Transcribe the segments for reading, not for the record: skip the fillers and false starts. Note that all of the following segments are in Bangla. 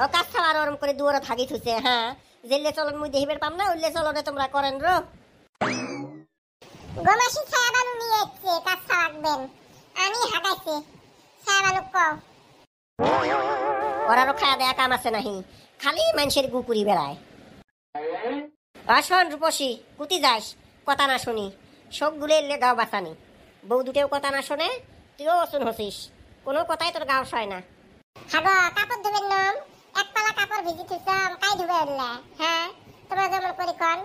ও কাজ ছাড়া আর ওরম করে দুয়ারে থাকি থুছে। হ্যাঁ, জেলে চলন মুই দেখিবের পাম না, উল্লে চলনে তোমরা করেন রো। গোমাসি ছায়া বালু নিয়ে এসছে, কাজ ছাড়াকবেন। আমি হাগাইছি ছায়া বালু কও। ওরারও খাওয়া দেয়া কাম আছে নাহি, খালি মানুষের গুকুরি বেড়ায়। আসন রূপসী, কুতি যাস, কথা না শুনি, সব গুলে এলে গাও বাঁচানি। বউ দুটেও কথা না শোনে, তুইও অসুন হসিস, কোনো কথাই তোর গাও সয় না। হাগো কাপড় ধুবেন নম, এক পালা কাপড় ভিজি থুইছম, কাই ধুবে উল্লে। হ্যাঁ, তোমরা যেমন করি কন,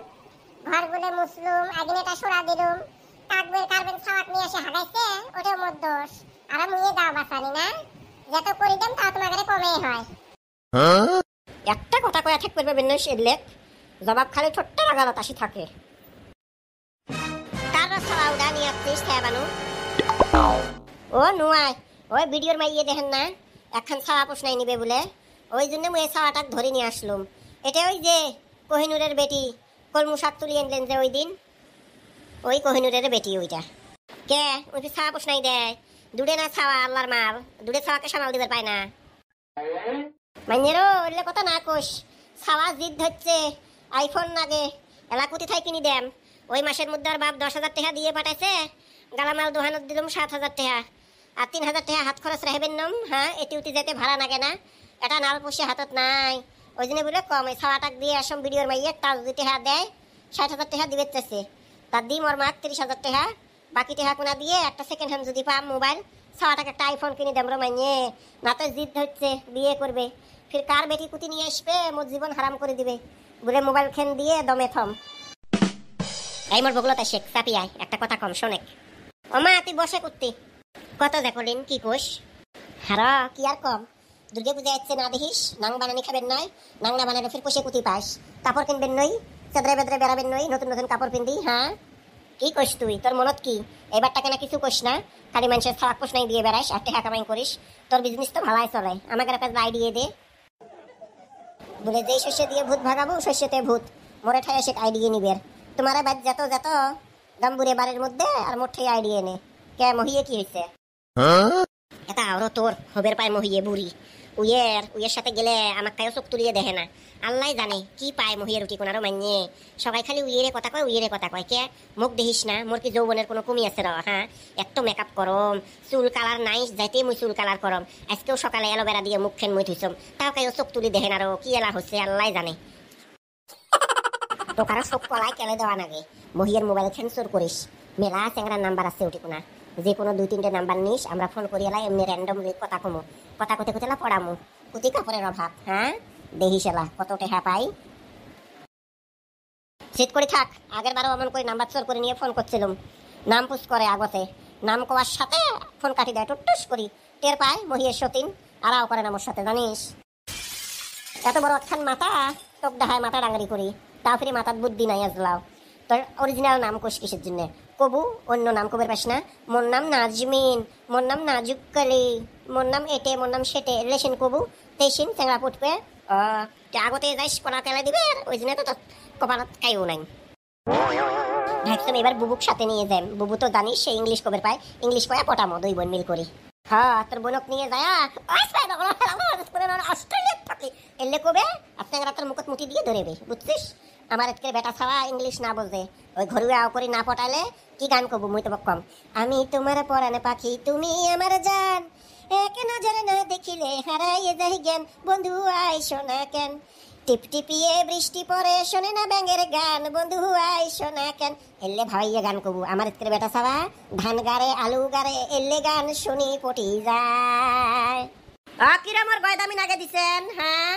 ঘর গুলে মুসলুম, আগিনেটা সরা দিলুম, কাকবের কারবেন ছাওয়াক নিয়ে এসে হাগাইছে, ওটাও মোর দোষ। আর মুইয়ে গাও বাঁচানি না, যত করি দেন তা তোমাদের কমেই হয়। একটা কথা কয়া থাক করবে বেনস এলে জবাব খালি ছোট্ট লাগালত আসি থাকে। কার ছাড়া উড়া নিয়ে আসছিস বানু? ও নুয়াই, ওই ভিডিওর মাইয়ে দেখেন না, একখান ছাওয়া পোষণাই নিবে বলে, ওই জন্য মুই এই ছাওয়াটাক ধরে নিয়ে আসলুম। এটা ওই যে কোহিনুরের বেটি কলমু শাক তুলি আনলেন যে ওই দিন, ওই কোহিনুরের বেটি ওইটা। কে ওই ছাওয়া পোষণাই দেয়, দুড়ে না ছাওয়া আল্লাহর মাল, দুড়ে ছাওয়াকে সামাল দিবার পায় না। মাইনেরও ওইলে কথা না কোষ, ছাওয়া জিদ ধরছে আইফোন নাগে, এলাকুতি থাই কিনি দেম। ওই মাসের মধ্যে আর বাপ 10,000 টাকা দিয়ে পাঠাইছে, গালামাল দোহানত দিলাম 7,000 টাকা, আর 3,000 টাকা হাত খরচ রাখবেন নম। হ্যাঁ, এটি উঠি যেতে ভাড়া নাগে না, এটা নাল পয়সা হাতত নাই। ওই জন্য বলে কম এই ছাওয়াটাক দিয়ে আসম ভিডিওর মাইয়ে, তার যদি টাকা দেয় 60,000 টাকা দিবে চাইছে, তার দিম ওর মাক 30,000 টাকা, বাকি টাকা কোনা দিয়ে একটা সেকেন্ড হ্যান্ড যদি পাম মোবাইল, ছাওয়াটাকে একটা আইফোন কিনে দেম মাইনে। না তো জিদ ধরছে বিয়ে করবে, ফির কার বেটি কুতি নিয়ে আসবে, মোর জীবন হারাম করে দিবে বলে মোবাইল খেন দিয়ে দমে থম। এই মোর বগলতা শেখ চাপি আয়, একটা কথা কম শোনেক। ও মা তুই বসে করতি কত দেখলিন কি কোষ? হারা কি আর কম, দুর্গা পূজা যাচ্ছে না দেখিস, নাং বানানি খাবেন নয়, নাং না বানালে ফির পোষে কুতি পাস, কাপড় কিনবেন নই, চাদরে বেদরে বেড়াবেন নই, নতুন নতুন কাপড় পিন্দি। হ্যাঁ কি কইস তুই, তোর মনত কি এবারটাকে না কিছু কইস না, খালি মানুষের ছাওয়াক পোষণাই দিয়ে বেড়াইস আর টাকা কামাই করিস, তোর বিজনেস তো ভালাই চলে। আমাকে একটা আইডিয়া দে বলে, যেই শস্য দিয়ে ভূত ভাগাবো শস্যতে ভূত মোরে ঠাই এসে আইডিয়া নিবের। তোমার বাদ যত যত গাম্বুরে বাড়ির মধ্যে আর মোটে আইডিয়া নে। কে মহিয়ে কি হয়েছে? এটা আরো তোর হবের পায় মহিয়ে বুড়ি, উইয়ের সাথে গেলে আমার কায়ও চোখ তুলিয়ে দেখে না, আল্লাহ জানে কি পায় মহিয়ের উঠি কোনারও মাইনে। সবাই খালি উইয়েরে কথা কয়, উইয়েরে কথা কয়। কে মুখ দেখিস না, মোর কি যৌবনের কোনো কমি আছে র? হ্যাঁ, একটু মেকআপ করম, চুল কালার নাই, যাইতেই মুই চুল কালার করম। আজকেও সকালে এলোভেরা দিয়ে মুখ খেন মুই থুইছম, তাও কায়ও চোখ তুলি দেখেন, আরো কি এলা হচ্ছে আল্লাহ জানে। তো কারো চোখ পলাই কেলে দেওয়া নাগে, মহিয়ের মোবাইল খেন চোর করিস, মেলা চ্যাংরার নাম্বার আছে উঠি কোনা, যে কোনো 2-3টে নাম্বার নিস, আমরা ফোন করি এলাই এমনি র্যান্ডমলি কথা কমু, কথা কতে কতে পড়ামু, কুতি কাপড়ের অভাব। হ্যাঁ দেখিস এলা কত টেহা পাই, সেট করে থাক। আগের বারও অমন করে নাম্বার চোর করে নিয়ে ফোন করছিলাম, নাম পুষ করে আগতে, নাম কোয়ার সাথে ফোন কাটি দেয়, টুটুস করি টের পায় মহিয়ের সতীন, আরাও করে না মোর সাথে জানিস। এত বড় একখান মাথা তোক দেখায় মাথা ডাঙ্গারি করি, তাও ফিরে মাথার বুদ্ধি নাই আজলাও। তোর অরিজিনাল নাম কোষ কিসের জন্য কবু, অন্য নাম কবের পাস না? মোর নাম নাজমিন, মোর নাম নাজুক কালি, মোর নাম এটে, মোর নাম সেটে, রিলেশন কবু তেইশিন চ্যাংরা ফুটবে। আগতে যাইস কলা তেলা দিবে, ওই জন্য তো কপালত কাইও নাই। ভাবছিলাম এবার বুবুক সাথে নিয়ে যাই, বুবু তো জানিস সে ইংলিশ কবের পায়, ইংলিশ কয়া পটামো 2 বোন মিল করি। হ্যাঁ তোর বোনক নিয়ে যায় অস্ট্রেলিয়া থাকলি এলে কবে আপনার তোর মুখত মুটি দিয়ে ধরেবে, বুঝছিস? আমার আজকে বেটা ছাওয়া ইংলিশ না বোঝে, ওই ঘরুয়া করে না পটালে কি গান কবু মুই তো কম। আমি তোমার পরানে পাখি তুমি আমার জান, এক নজরে না দেখিলে হারাইয়ে যাই জ্ঞান, বন্ধু আইসো না কেন, টিপ টিপিয়ে বৃষ্টি পরে শোনে না ব্যাঙের গান, বন্ধু আইসো না কেন, এলে ভাইয়ে গান কবু। আমার আজকে বেটা ছাওয়া ধান গারে আলু গারে এলে গান শুনি পটি যায়। কিরম ওর গয়দামি নাগে দিছেন? হ্যাঁ